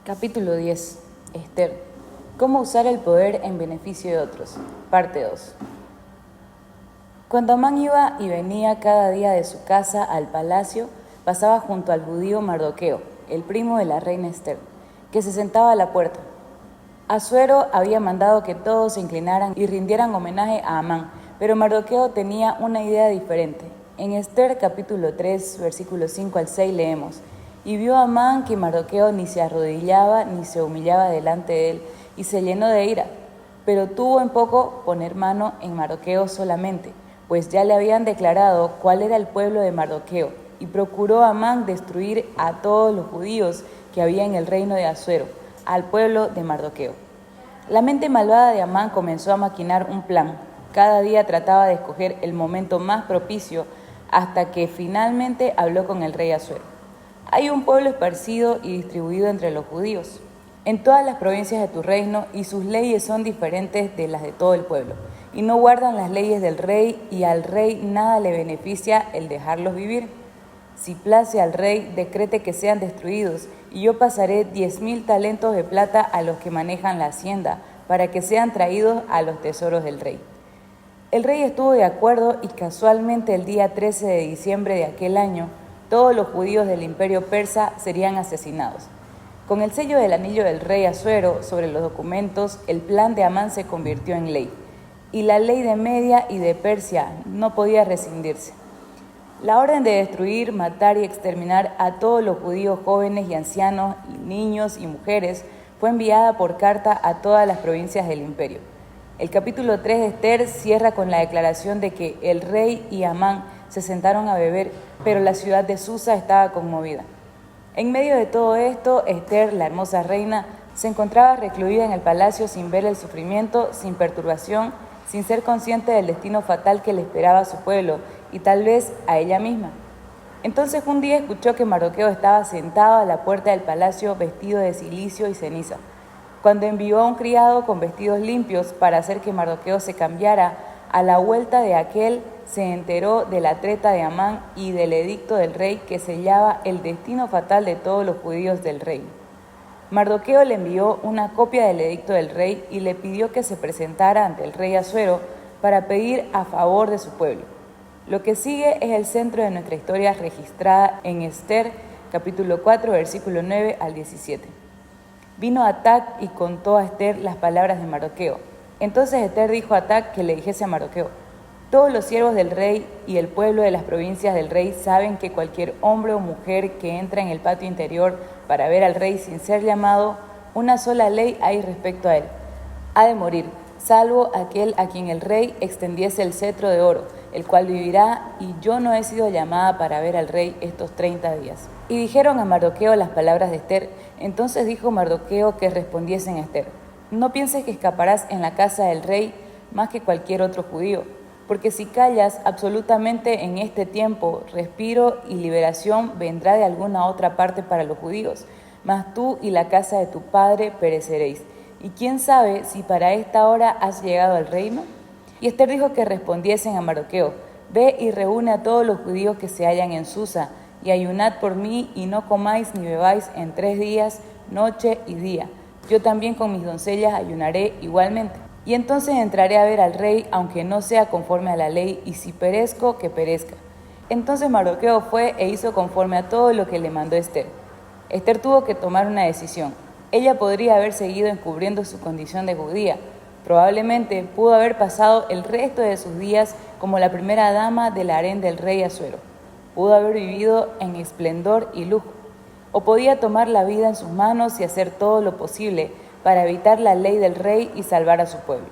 Capítulo 10. Esther. ¿Cómo usar el poder en beneficio de otros? Parte 2. Cuando Amán iba y venía cada día de su casa al palacio, pasaba junto al judío Mardoqueo, el primo de la reina Esther, que se sentaba a la puerta. Asuero había mandado que todos se inclinaran y rindieran homenaje a Amán, pero Mardoqueo tenía una idea diferente. En Esther capítulo 3, versículos 5 al 6 leemos: Y vio Amán que Mardoqueo ni se arrodillaba ni se humillaba delante de él, y se llenó de ira. Pero tuvo en poco poner mano en Mardoqueo solamente, pues ya le habían declarado cuál era el pueblo de Mardoqueo, y procuró Amán destruir a todos los judíos que había en el reino de Asuero, al pueblo de Mardoqueo. La mente malvada de Amán comenzó a maquinar un plan. Cada día trataba de escoger el momento más propicio hasta que finalmente habló con el rey Asuero. Hay un pueblo esparcido y distribuido entre los judíos, en todas las provincias de tu reino, y sus leyes son diferentes de las de todo el pueblo, y no guardan las leyes del rey, y al rey nada le beneficia el dejarlos vivir. Si place al rey, decrete que sean destruidos, y yo pasaré 10,000 talentos de plata a los que manejan la hacienda, para que sean traídos a los tesoros del rey. El rey estuvo de acuerdo, y casualmente el día 13 de diciembre de aquel año, todos los judíos del imperio persa serían asesinados. Con el sello del anillo del rey Asuero sobre los documentos, el plan de Amán se convirtió en ley, y la ley de Media y de Persia no podía rescindirse. La orden de destruir, matar y exterminar a todos los judíos jóvenes y ancianos, y niños y mujeres, fue enviada por carta a todas las provincias del imperio. El capítulo 3 de Esther cierra con la declaración de que el rey y Amán se sentaron a beber, pero la ciudad de Susa estaba conmovida. En medio de todo esto, Esther, la hermosa reina, se encontraba recluida en el palacio sin ver el sufrimiento, sin perturbación, sin ser consciente del destino fatal que le esperaba a su pueblo y tal vez a ella misma. Entonces un día escuchó que Mardoqueo estaba sentado a la puerta del palacio vestido de cilicio y ceniza. Cuando envió a un criado con vestidos limpios para hacer que Mardoqueo se cambiara, a la vuelta de aquel se enteró de la treta de Amán y del edicto del rey que sellaba el destino fatal de todos los judíos del reino. Mardoqueo le envió una copia del edicto del rey y le pidió que se presentara ante el rey Asuero para pedir a favor de su pueblo. Lo que sigue es el centro de nuestra historia registrada en Esther, capítulo 4, versículo 9 al 17. Vino Atac y contó a Esther las palabras de Mardoqueo. Entonces Esther dijo a Atac que le dijese a Mardoqueo: Todos los siervos del rey y el pueblo de las provincias del rey saben que cualquier hombre o mujer que entra en el patio interior para ver al rey sin ser llamado, una sola ley hay respecto a él: ha de morir, salvo aquel a quien el rey extendiese el cetro de oro, el cual vivirá, y yo no he sido llamada para ver al rey estos 30 días. Y dijeron a Mardoqueo las palabras de Esther. Entonces dijo Mardoqueo que respondiesen a Esther: No pienses que escaparás en la casa del rey más que cualquier otro judío, porque si callas absolutamente en este tiempo, respiro y liberación vendrá de alguna otra parte para los judíos, mas tú y la casa de tu padre pereceréis. ¿Y quién sabe si para esta hora has llegado al reino? Y Esther dijo que respondiesen a Mardoqueo: Ve y reúne a todos los judíos que se hallan en Susa, y ayunad por mí, y no comáis ni bebáis en 3 días, noche y día. Yo también con mis doncellas ayunaré igualmente. Y entonces entraré a ver al rey, aunque no sea conforme a la ley, y si perezco, que perezca. Entonces Mardoqueo fue e hizo conforme a todo lo que le mandó Esther. Esther tuvo que tomar una decisión. Ella podría haber seguido encubriendo su condición de judía. Probablemente pudo haber pasado el resto de sus días como la primera dama del harén del rey Asuero. Pudo haber vivido en esplendor y lujo. O podía tomar la vida en sus manos y hacer todo lo posible para evitar la ley del rey y salvar a su pueblo.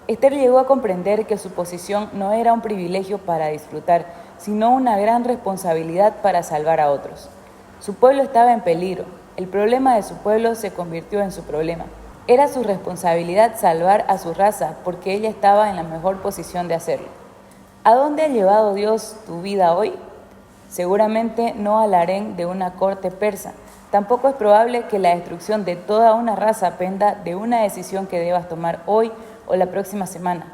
Esther llegó a comprender que su posición no era un privilegio para disfrutar, sino una gran responsabilidad para salvar a otros. Su pueblo estaba en peligro. El problema de su pueblo se convirtió en su problema. Era su responsabilidad salvar a su raza, porque ella estaba en la mejor posición de hacerlo. ¿A dónde ha llevado Dios tu vida hoy? Seguramente no al harén de una corte persa. Tampoco es probable que la destrucción de toda una raza penda de una decisión que debas tomar hoy o la próxima semana.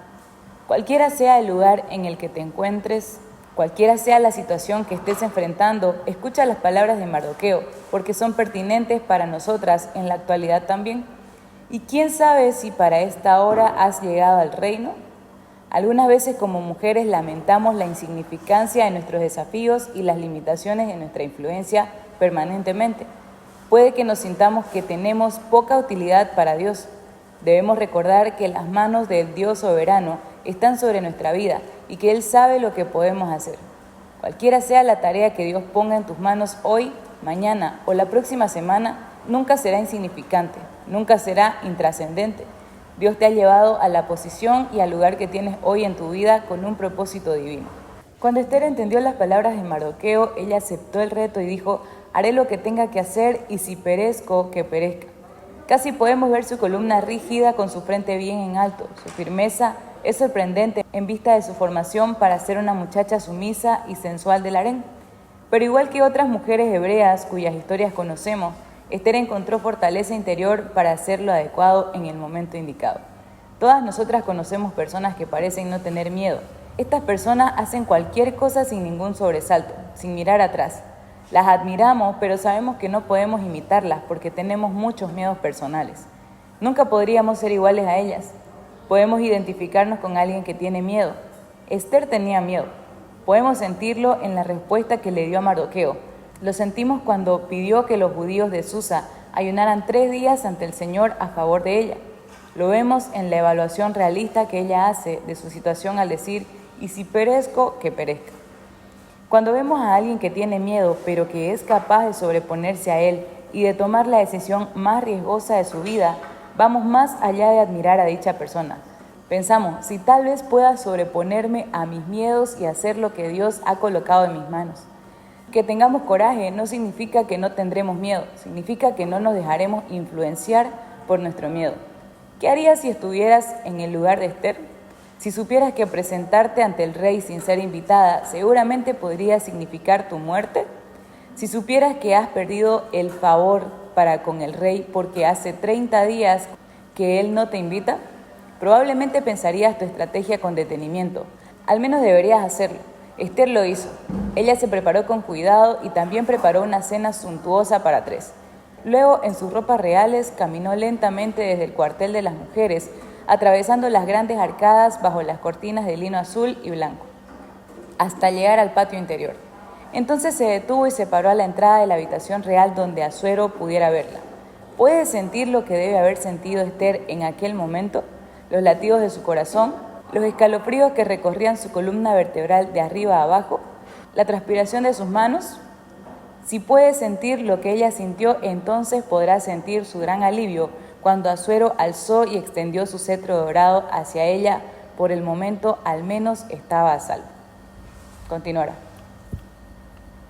Cualquiera sea el lugar en el que te encuentres, Cualquiera sea la situación que estés enfrentando, escucha las palabras de Mardoqueo, porque son pertinentes para nosotras en la actualidad también. ¿Y quién sabe si para esta hora has llegado al reino? Algunas veces como mujeres lamentamos la insignificancia de nuestros desafíos y las limitaciones de nuestra influencia permanentemente. Puede que nos sintamos que tenemos poca utilidad para Dios. Debemos recordar que las manos del Dios soberano están sobre nuestra vida y que Él sabe lo que podemos hacer. Cualquiera sea la tarea que Dios ponga en tus manos hoy, mañana o la próxima semana, nunca será insignificante, nunca será intrascendente. Dios te ha llevado a la posición y al lugar que tienes hoy en tu vida con un propósito divino. Cuando Esther entendió las palabras de Mardoqueo, ella aceptó el reto y dijo: haré lo que tenga que hacer y si perezco, que perezca. Casi podemos ver su columna rígida con su frente bien en alto. Su firmeza es sorprendente en vista de su formación para ser una muchacha sumisa y sensual del harén. Pero igual que otras mujeres hebreas cuyas historias conocemos, Esther encontró fortaleza interior para hacer lo adecuado en el momento indicado. Todas nosotras conocemos personas que parecen no tener miedo. Estas personas hacen cualquier cosa sin ningún sobresalto, sin mirar atrás. Las admiramos, pero sabemos que no podemos imitarlas porque tenemos muchos miedos personales. Nunca podríamos ser iguales a ellas. Podemos identificarnos con alguien que tiene miedo. Esther tenía miedo. Podemos sentirlo en la respuesta que le dio a Mardoqueo. Lo sentimos cuando pidió que los judíos de Susa ayunaran 3 días ante el Señor a favor de ella. Lo vemos en la evaluación realista que ella hace de su situación al decir: y si perezco, que perezca. Cuando vemos a alguien que tiene miedo, pero que es capaz de sobreponerse a él y de tomar la decisión más riesgosa de su vida, vamos más allá de admirar a dicha persona. Pensamos: si tal vez pueda sobreponerme a mis miedos y hacer lo que Dios ha colocado en mis manos. Que tengamos coraje no significa que no tendremos miedo, significa que no nos dejaremos influenciar por nuestro miedo. ¿Qué harías si estuvieras en el lugar de Esther? Si supieras que presentarte ante el rey sin ser invitada seguramente podría significar tu muerte. Si supieras que has perdido el favor para con el rey porque hace 30 días que él no te invita, probablemente pensarías tu estrategia con detenimiento. Al menos deberías hacerlo. Esther lo hizo. Ella se preparó con cuidado y también preparó una cena suntuosa para 3. Luego, en sus ropas reales, caminó lentamente desde el cuartel de las mujeres, atravesando las grandes arcadas bajo las cortinas de lino azul y blanco, hasta llegar al patio interior. Entonces se detuvo y se paró a la entrada de la habitación real donde Asuero pudiera verla. ¿Puedes sentir lo que debe haber sentido Esther en aquel momento? Los latidos de su corazón, los escalofríos que recorrían su columna vertebral de arriba a abajo, la transpiración de sus manos. Si puedes sentir lo que ella sintió, entonces podrás sentir su gran alivio cuando Asuero alzó y extendió su cetro dorado hacia ella. Por el momento, al menos estaba a salvo. Continuará.